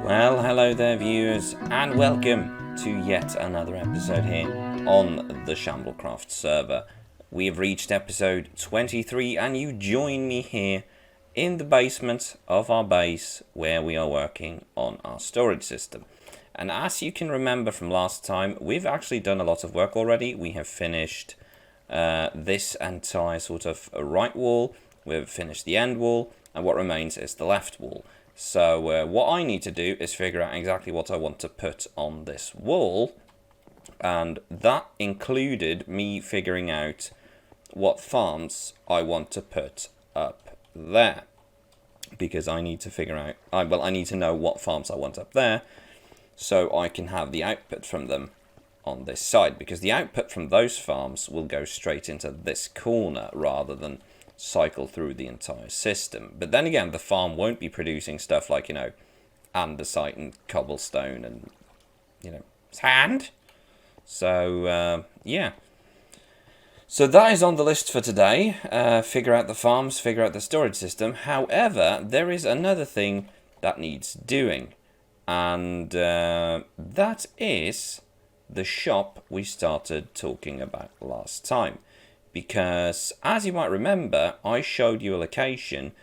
Well, hello there, viewers, and welcome to yet another episode here on the Shamblecraft server. We have reached episode 23, and you join me here in the basement of our base where we are working on our storage system. And as you can remember from last time, we've actually done a lot of work already. We have finished this entire sort of right wall, we've finished the end wall, and what remains is the left wall. So what I need to do is figure out exactly what I want to put on this wall, and that included me figuring out what farms I want to put up there, because I need to figure out, I need to know what farms I want up there so I can have the output from them on this side, because the output from those farms will go straight into this corner rather than cycle through the entire system. But then again, the farm won't be producing stuff like, andesite and cobblestone and, sand. So, yeah. So that is on the list for today. Figure out the farms, figure out the storage system. However, there is another thing that needs doing. And that is the shop we started talking about last time. Because, as you might remember, I showed you a location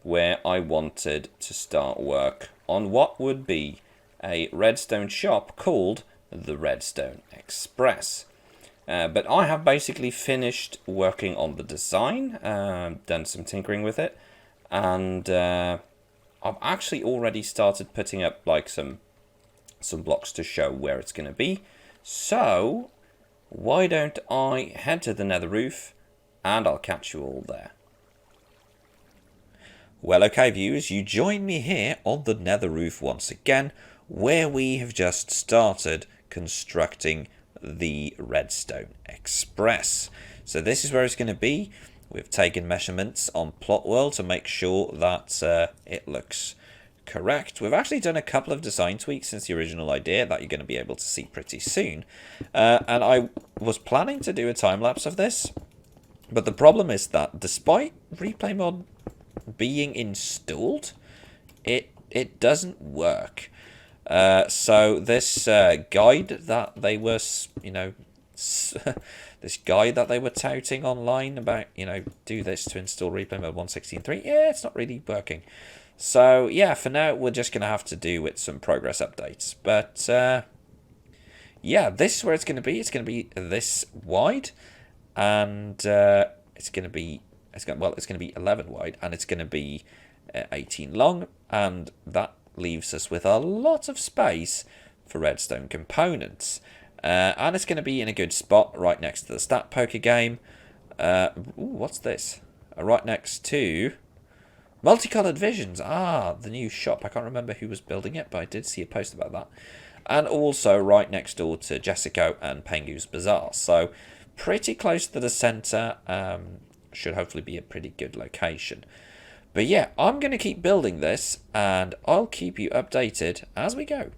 where I wanted to start work on what would be a redstone shop called the Redstone Xpress. But I have basically finished working on the design, done some tinkering with it, and I've actually already started putting up like some blocks to show where it's going to be. So why don't I head to the nether roof, and I'll catch you all there. Well, okay, viewers, you join me here on the nether roof once again, where we have just started constructing the Redstone Xpress. So this is where it's going to be. We've taken measurements on Plot World to make sure that it looks correct. We've actually done a couple of design tweaks since the original idea that you're going to be able to see pretty soon. And I was planning to do a time-lapse of this, but the problem is that despite replay mod being installed, it doesn't work. So this guide that they were, this guide that they were touting online about, do this to install replay mode 1.16.3, yeah, it's not really working. So, yeah, for now, we're just going to have to do with some progress updates. But, yeah, this is where it's going to be. It's going to be this wide. And it's going to be 11 wide. And it's going to be 18 long. And that leaves us with a lot of space for redstone components. And it's going to be in a good spot right next to the stat poker game. Ooh, what's this? Right next to Multicolored Visions, the new shop. I can't remember who was building it, but I did see a post about that. And also right next door to Jessico and Pengu's Bazaar. So pretty close to the centre. Should hopefully be a pretty good location. But yeah, I'm going to keep building this, and I'll keep you updated as we go.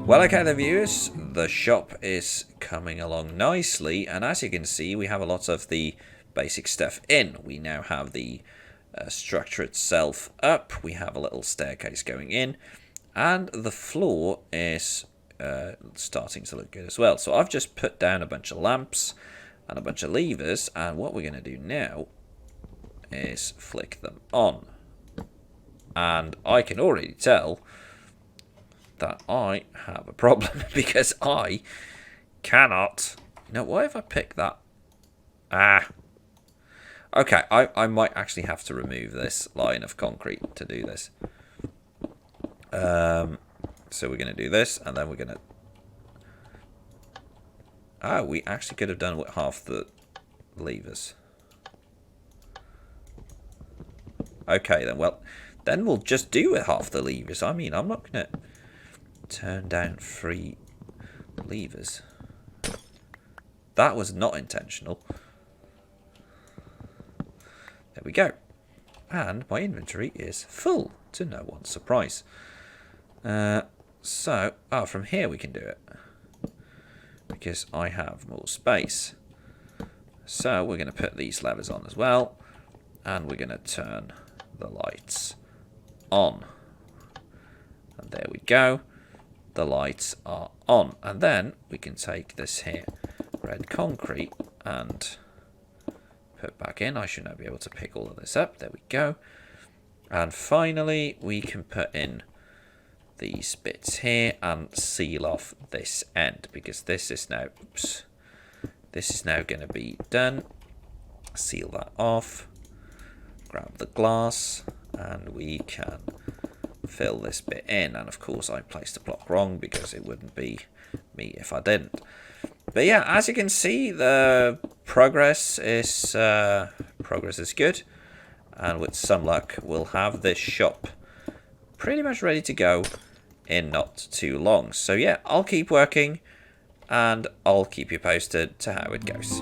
Well, okay then, viewers, the shop is coming along nicely, and as you can see, we have a lot of the basic stuff in. We now have the structure itself up, we have a little staircase going in, and the floor is starting to look good as well. So I've just put down a bunch of lamps and a bunch of levers, and what we're going to do now is flick them on. And I can already tell that I have a problem because I cannot. Now, why have I picked that? Okay, I might actually have to remove this line of concrete to do this. So we're going to do this, and then we're going to Oh, we actually could have done with half the levers. Okay, then. Well, then we'll just do with half the levers. I mean, I'm not going to turn down 3 levers. That was not intentional. There we go. And my inventory is full, to no one's surprise. From here we can do it. Because I have more space. So we're going to put these levers on as well. And we're going to turn the lights on. And there we go. The lights are on. And then we can take this here red concrete and put back in. I should now be able to pick all of this up. There we go. And finally, we can put in these bits here and seal off this end, because this is now, this is now going to be done. Seal that off. Grab the glass, and we can fill this bit in. And of course, I placed the block wrong because it wouldn't be me if I didn't. But yeah, as you can see, the progress is good, and with some luck, we'll have this shop pretty much ready to go in not too long. So yeah, I'll keep working, and I'll keep you posted to how it goes.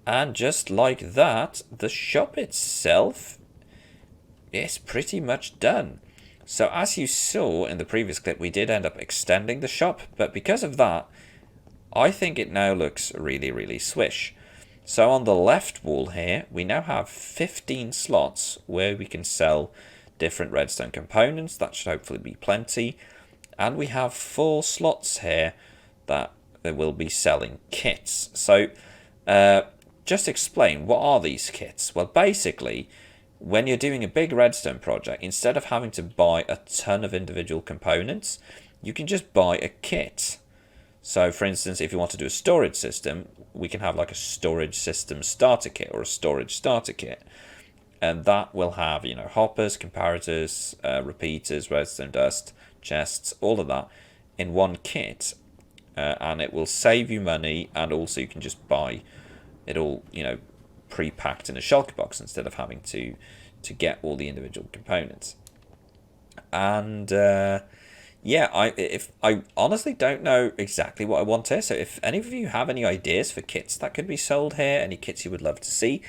And just like that, the shop itself is pretty much done. So as you saw in the previous clip, we did end up extending the shop, but because of that, I think it now looks really, really swish. So on the left wall here, we now have 15 slots where we can sell different redstone components. That should hopefully be plenty. And we have 4 slots here that will be selling kits. So just explain, what are these kits? Well, basically, when you're doing a big redstone project, instead of having to buy a ton of individual components, you can just buy a kit. So, for instance, if you want to do a storage system, we can have like a storage system starter kit or a storage starter kit. And that will have, you know, hoppers, comparators, repeaters, redstone dust, chests, all of that in one kit. And it will save you money, and also you can just buy it all, you know, pre-packed in a shulker box instead of having to get all the individual components. And yeah, I honestly don't know exactly what I want here. So if any of you have any ideas for kits that could be sold here, any kits you would love to see,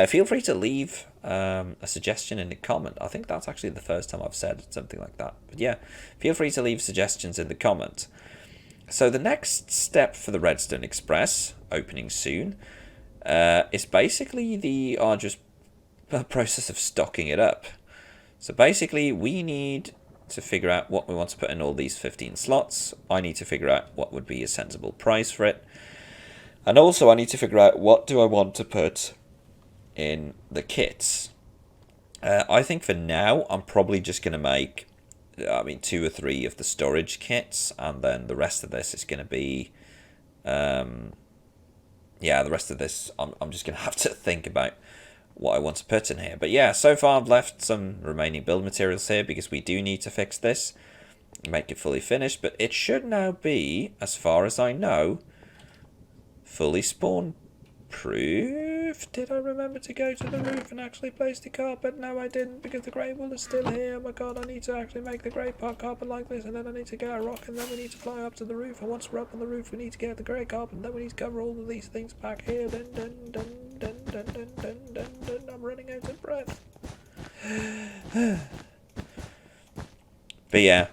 feel free to leave a suggestion in the comment. I think that's actually the first time I've said something like that. But yeah, feel free to leave suggestions in the comment. So the next step for the Redstone Xpress, opening soon, is basically the arduous process of stocking it up. So basically, we need to figure out what we want to put in all these 15 slots. I need to figure out what would be a sensible price for it. And also, I need to figure out what do I want to put in the kits. I think for now, I'm probably just going to make, 2 or 3 of the storage kits, and then the rest of this is going to be... the rest of this, I'm just going to have to think about what I want to put in here. But yeah, so far I've left some remaining build materials here because we do need to fix this, make it fully finished. But it should now be, as far as I know, fully spawn proof. Did I remember to go to the roof and actually place the carpet? No, I didn't, because the grey wool is still here. Oh my god, I need to actually make the grey carpet like this, and then I need to get a rock, and then we need to fly up to the roof, and once we're up on the roof we need to get the grey carpet, and then we need to cover all of these things back here. I'm running out of breath. But yeah,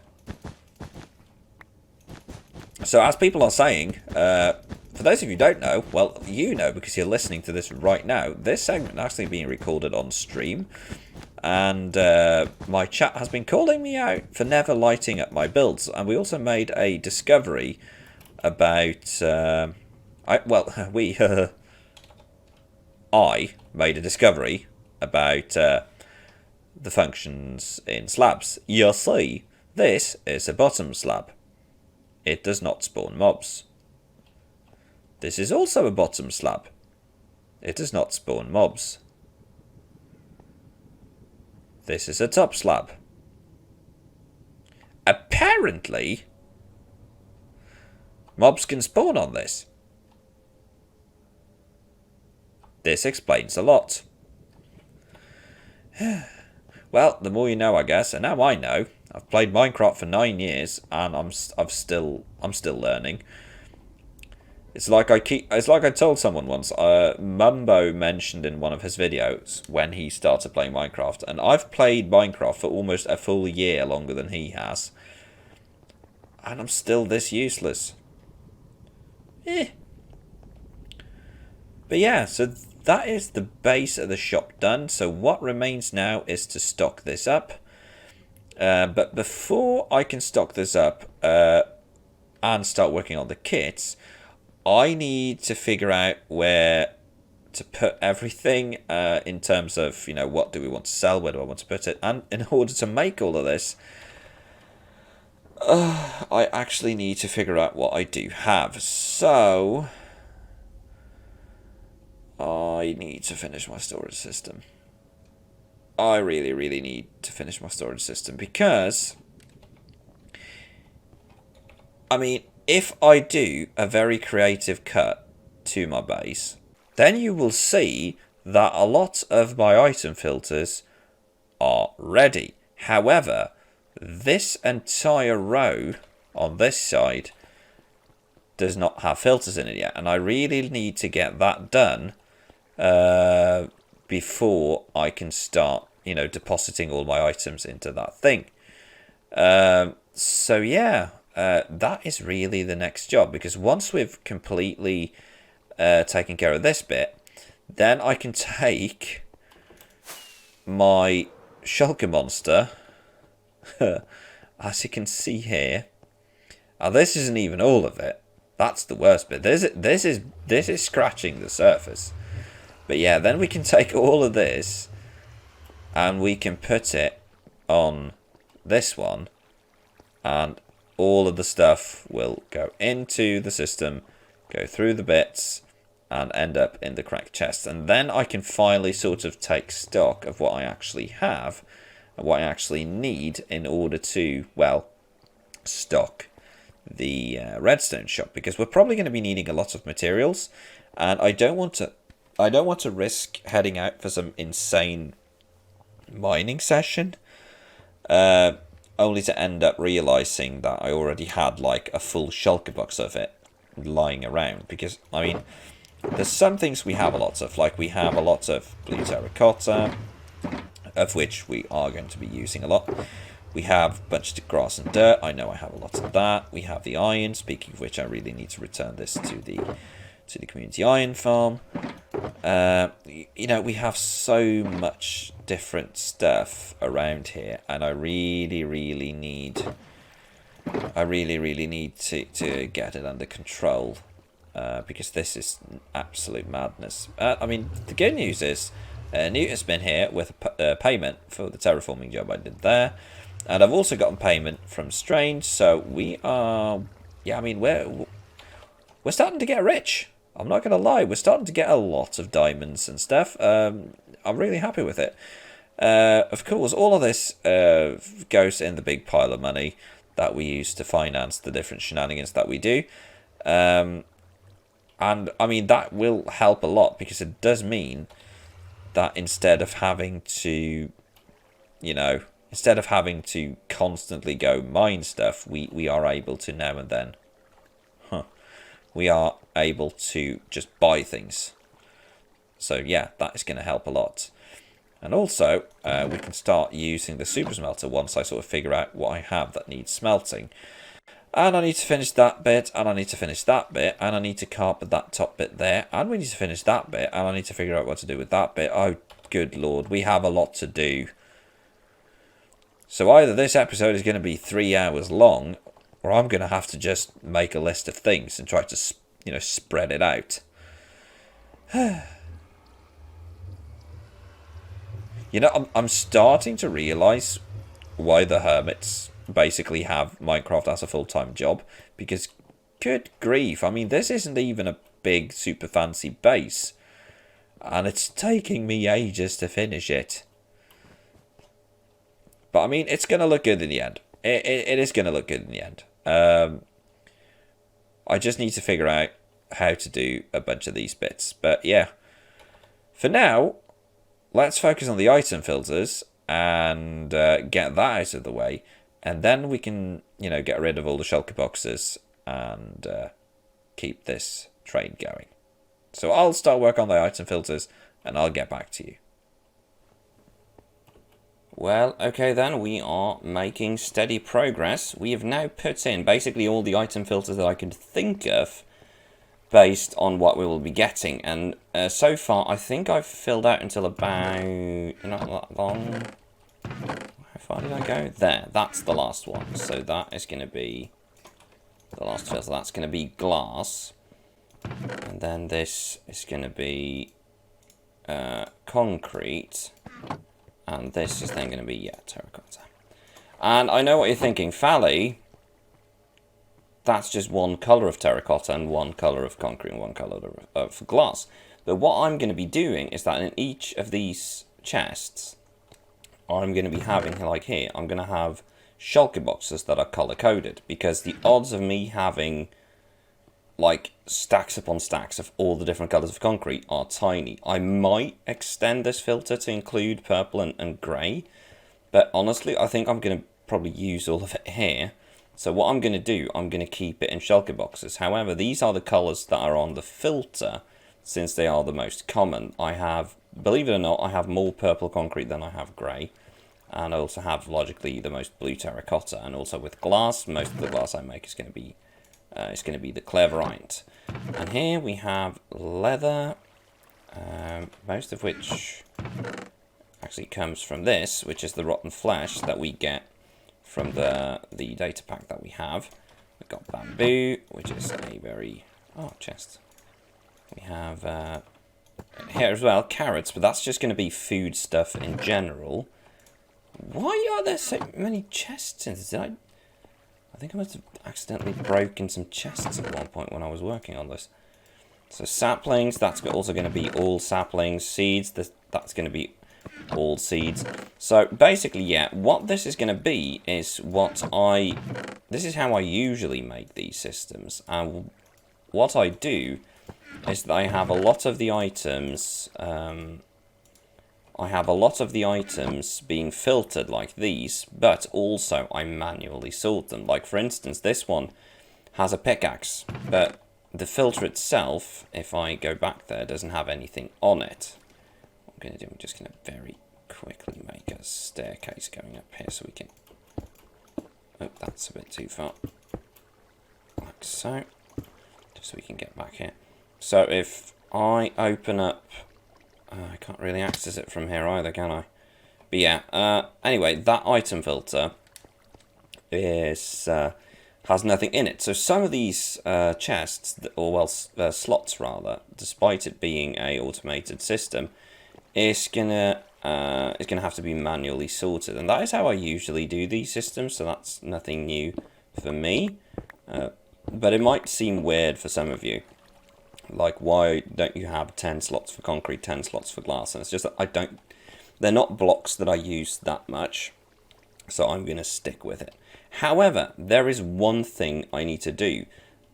so as people are saying, for for those of you who don't know, well, you know because you're listening to this right now. This segment is actually being recorded on stream. And my chat has been calling me out for never lighting up my builds. And we also made a discovery about... I made a discovery about the functions in slabs. You see, this is a bottom slab. It does not spawn mobs. This is also a bottom slab. It does not spawn mobs. This is a top slab. Apparently, mobs can spawn on this. This explains a lot. Well, the more you know, I guess. And now I know. I've played Minecraft for 9 years, and I'm still learning. It's like I told someone once. Mumbo mentioned in one of his videos when he started playing Minecraft, and I've played Minecraft for almost a full year longer than he has, and I'm still this useless. But yeah, so that is the base of the shop done. So what remains now is to stock this up. But before I can stock this up and start working on the kits, I need to figure out where to put everything in terms of, you know, what do we want to sell, where do I want to put it. And in order to make all of this, I actually need to figure out what I do have. So I need to finish my storage system. I really, really need to finish my storage system because, I mean, if I do a very creative cut to my base, then you will see that a lot of my item filters are ready. However, this entire row on this side does not have filters in it yet, and I really need to get that done before I can start, you know, depositing all my items into that thing. So yeah, that is really the next job, because once we've completely taken care of this bit, then I can take my shulker monster, as you can see here. Now this isn't even all of it. That's the worst bit. This is scratching the surface. But yeah, then we can take all of this and we can put it on this one, and all of the stuff will go into the system, go through the bits, and end up in the cracked chest. And then I can finally sort of take stock of what I actually have and what I actually need in order to, well, stock the redstone shop, because we're probably going to be needing a lot of materials, and I don't want to risk heading out for some insane mining session, only to end up realizing that I already had like a full shulker box of it lying around. Because I mean, there's some things we have a lot of, like we have a lot of blue terracotta, of which we are going to be using a lot. We have a bunch of grass and dirt. I know I have a lot of that. We have the iron, speaking of which I really need to return this to the community iron farm. You know, we have so much different stuff around here, and I really, really need to get it under control, because this is absolute madness. I mean, the good news is Newton's been here with a payment for the terraforming job I did there, and I've also gotten payment from Strange. So we are, yeah, I mean, we're starting to get rich. I'm not going to lie, we're starting to get a lot of diamonds and stuff. I'm really happy with it. Of course, all of this goes in the big pile of money that we use to finance the different shenanigans that we do. And, I mean, that will help a lot, because it does mean that instead of having to, you know, constantly go mine stuff, we are able to now and then. We are able to just buy things. So yeah, that is going to help a lot. And also, we can start using the super smelter once I sort of figure out what I have that needs smelting. And I need to finish that bit, and I need to finish that bit, and I need to carpet that top bit there, and we need to finish that bit, and I need to figure out what to do with that bit. Oh, good lord, we have a lot to do. So either this episode is going to be 3 hours long, or I'm going to have to just make a list of things and try to, spread it out. I'm starting to realise why the hermits basically have Minecraft as a full-time job, because good grief, I mean, this isn't even a big super fancy base, and it's taking me ages to finish it. But I mean, it's going to look good in the end. It is going to look good in the end. I just need to figure out how to do a bunch of these bits. But yeah, for now, let's focus on the item filters and get that out of the way. And then we can, get rid of all the shulker boxes and keep this train going. So I'll start work on the item filters and I'll get back to you. Well, okay then, we are making steady progress. We have now put in basically all the item filters that I could think of based on what we will be getting. And so far, I think I've filled out until about, not that long. How far did I go? There, that's the last one. So that is going to be the last filter. That's going to be glass. And then this is going to be concrete. And this is then going to be, terracotta. And I know what you're thinking, Fally, that's just one colour of terracotta and one colour of concrete and one colour of glass. But what I'm going to be doing is that in each of these chests, I'm going to be having, like here, I'm going to have shulker boxes that are colour-coded. Because the odds of me having, like, stacks upon stacks of all the different colours of concrete are tiny. I might extend this filter to include purple and grey, but honestly, I think I'm going to probably use all of it here. So what I'm going to do, I'm going to keep it in shulker boxes. However, these are the colours that are on the filter, since they are the most common. I have, believe it or not, I have more purple concrete than I have grey, and I also have, logically, the most blue terracotta. And also with glass, most of the glass I make is going to be the cleverite. And here we have leather, most of which actually comes from this, which is the rotten flesh that we get from the data pack that we have. We've got bamboo, which is a very... chest. We have here as well, carrots, but that's just going to be food stuff in general. Why are there so many chests in this? I think I must have accidentally broken some chests at one point when I was working on this. So saplings, that's also going to be all saplings. Seeds, that's going to be all seeds. So basically, yeah, what this is going to be is this is how I usually make these systems. And what I do is that I have a lot of the items... I have a lot of the items being filtered like these, but also I manually sort them. Like, for instance, this one has a pickaxe, but the filter itself, if I go back there, doesn't have anything on it. What I'm going to do, I'm just going to very quickly make a staircase going up here so we can... Oh, that's a bit too far. Like so. Just so we can get back here. So if I open up... I can't really access it from here either, can I? But yeah, anyway, that item filter is has nothing in it. So some of these chests, or slots rather, despite it being a automated system, is gonna have to be manually sorted, and that is how I usually do these systems. So that's nothing new for me, but it might seem weird for some of you. Like, why don't you have 10 slots for concrete, 10 slots for glass? And it's just that they're not blocks that I use that much, so I'm going to stick with it. However, there is one thing I need to do.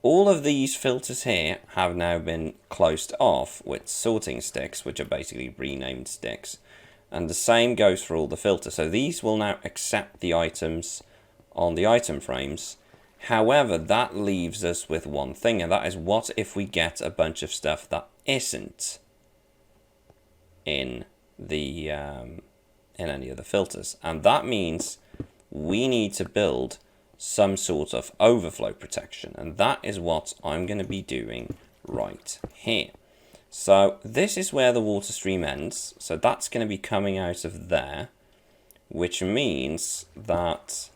All of these filters here have now been closed off with sorting sticks, which are basically renamed sticks. And the same goes for all the filters. So these will now accept the items on the item frames. However, that leaves us with one thing, and that is, what if we get a bunch of stuff that isn't in the in any of the filters? And that means we need to build some sort of overflow protection. And that is what I'm going to be doing right here. So this is where the water stream ends. So that's going to be coming out of there, which means that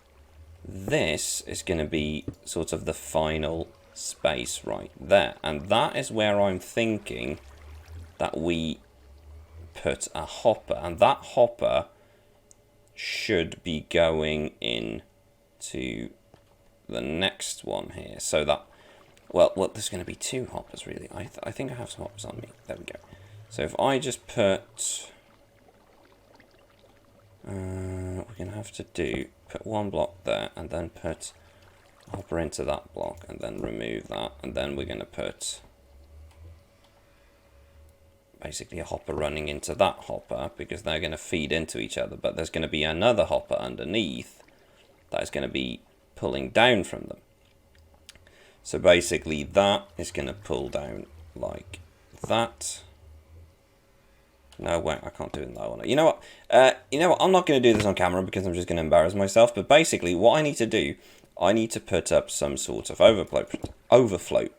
this is going to be sort of the final space right there. And that is where I'm thinking that we put a hopper. And that hopper should be going in to the next one here. So that, well, there's going to be two hoppers really. I think I have some hoppers on me. There we go. So if I just put... we're going to have to put one block there and then put a hopper into that block and then remove that, and then we're going to put basically a hopper running into that hopper because they're going to feed into each other, but there's going to be another hopper underneath that is going to be pulling down from them. So basically that is going to pull down like that. No, wait, I can't do it in that one. You know what? I'm not going to do this on camera because I'm just going to embarrass myself. But basically, what I need to do, I need to put up some sort of overflow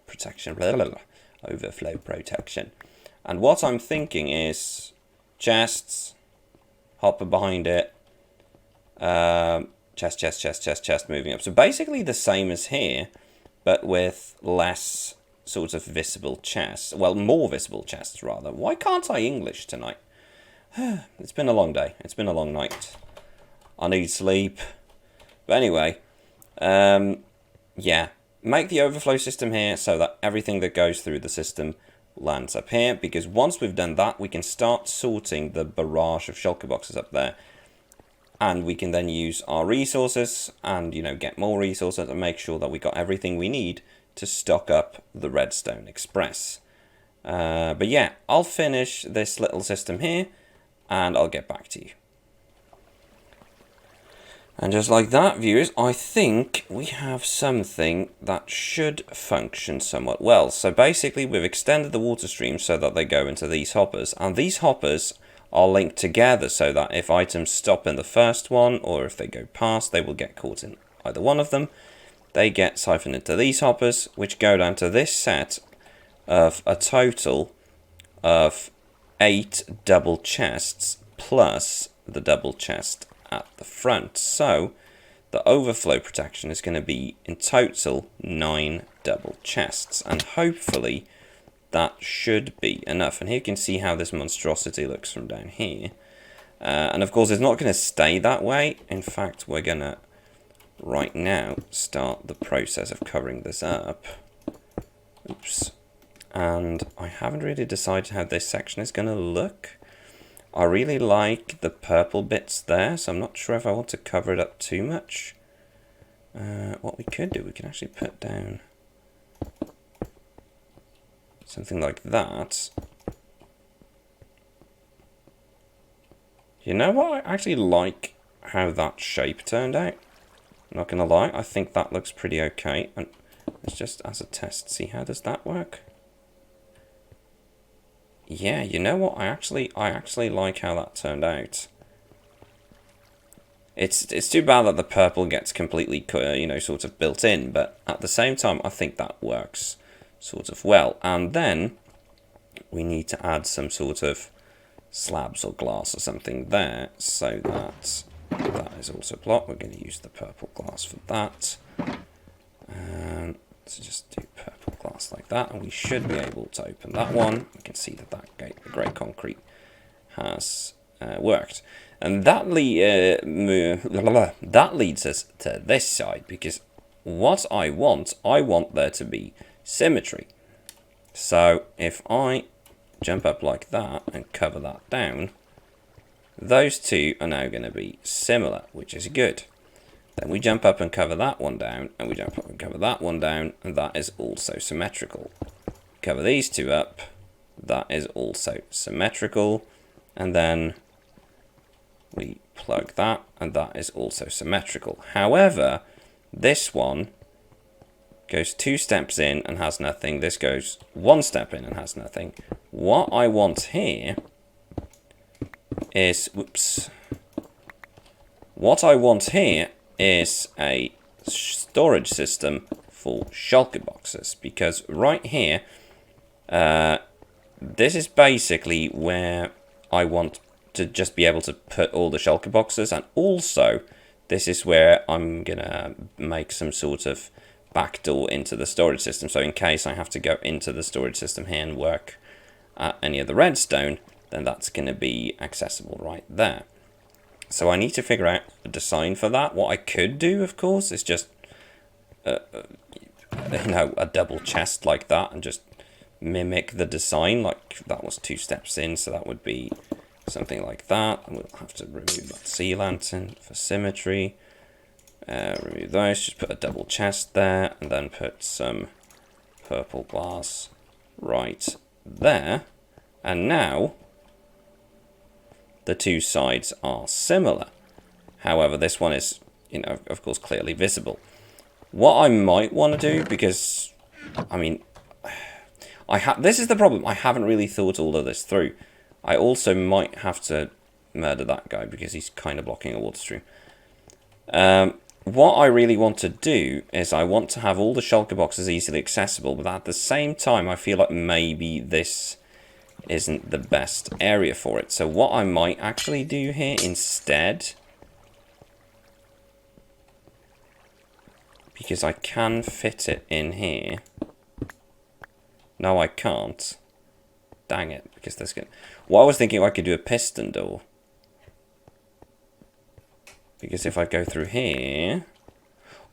protection. Overflow protection. And what I'm thinking is chests, hopper behind it, chest, moving up. So basically the same as here, but with less sort of visible chests. Well, more visible chests, rather. Why can't I English tonight? It's been a long day. It's been a long night. I need sleep. But anyway, yeah. Make the overflow system here so that everything that goes through the system lands up here. Because once we've done that, we can start sorting the barrage of shulker boxes up there. And we can then use our resources and, get more resources and make sure that we got everything we need to stock up the Redstone Express. But yeah, I'll finish this little system here and I'll get back to you. And just like that, viewers, I think we have something that should function somewhat well. So basically, we've extended the water stream so that they go into these hoppers. And these hoppers are linked together so that if items stop in the first one or if they go past, they will get caught in either one of them. They get siphoned into these hoppers, which go down to this set of a total of 8 double chests plus the double chest at the front. So the overflow protection is going to be in total 9 double chests, and hopefully that should be enough. And here you can see how this monstrosity looks from down here. And of course it's not going to stay that way. In fact, we're going to right now start the process of covering this up. Oops. And I haven't really decided how this section is going to look. I really like the purple bits there, so I'm not sure if I want to cover it up too much. What we could do, we can actually put down something like that. You know what? I actually like how that shape turned out. I'm not going to lie, I think that looks pretty okay. And let's just, as a test, see how does that work. Yeah, you know what? I actually like how that turned out. It's too bad that the purple gets completely, sort of built in, but at the same time, I think that works sort of well. And then we need to add some sort of slabs or glass or something there, so that is also blocked. We're going to use the purple glass for that. So just do purple glass like that, and we should be able to open that one. We can see that the grey concrete has worked. And that leads us to this side, because what I want there to be symmetry. So if I jump up like that and cover that down, those two are now going to be similar, which is good. Then we jump up and cover that one down, and we jump up and cover that one down, and that is also symmetrical. Cover these two up, that is also symmetrical, and then we plug that, and that is also symmetrical. However, this one goes 2 steps in and has nothing. This goes 1 step in and has nothing. What I want here is, whoops. What I want here is a storage system for shulker boxes, because right here, this is basically where I want to just be able to put all the shulker boxes, and also this is where I'm gonna make some sort of backdoor into the storage system, so in case I have to go into the storage system here and work at any of the redstone, then that's gonna be accessible right there. So I need to figure out a design for that. What I could do, of course, is just a double chest like that and just mimic the design. Like that was 2 steps in, so that would be something like that. And we'll have to remove that sea lantern for symmetry. Remove those, just put a double chest there, and then put some purple glass right there. And now the 2 sides are similar. However, this one is, of course, clearly visible. What I might want to do, because, I mean, this is the problem. I haven't really thought all of this through. I also might have to murder that guy because he's kind of blocking a water stream. What I really want to do is I want to have all the shulker boxes easily accessible, but at the same time, I feel like maybe this isn't the best area for it. So what I might actually do here instead, because I can fit it in here. No, I can't. Dang it, because there's gonna... Well, I was thinking I could do a piston door. Because if I go through here...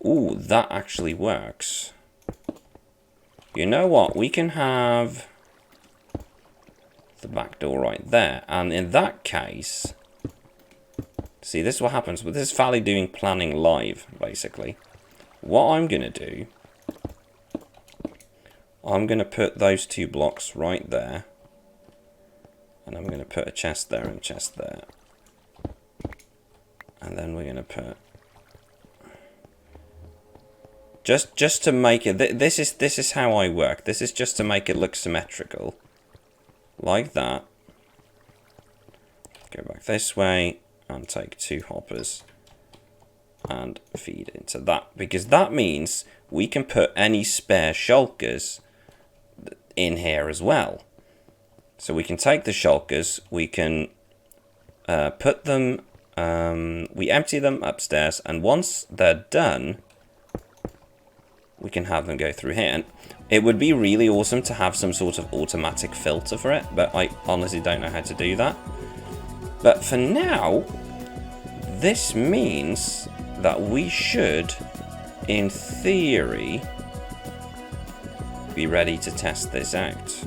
Ooh, that actually works. You know what? We can have the back door right there. And in that case... See, this is what happens. But this is Valley doing planning live, basically. What I'm going to do... I'm going to put those 2 blocks right there. And I'm going to put a chest there and a chest there. And then we're going to put... Just to make it... This is how I work. This is just to make it look symmetrical. Like that. Go back this way. And take 2 hoppers. And feed into that. Because that means we can put any spare shulkers in here as well. So we can take the shulkers, we can put them, we empty them upstairs, and once they're done, we can have them go through here. And it would be really awesome to have some sort of automatic filter for it, but I honestly don't know how to do that. But for now, this means that we should, in theory, be ready to test this out.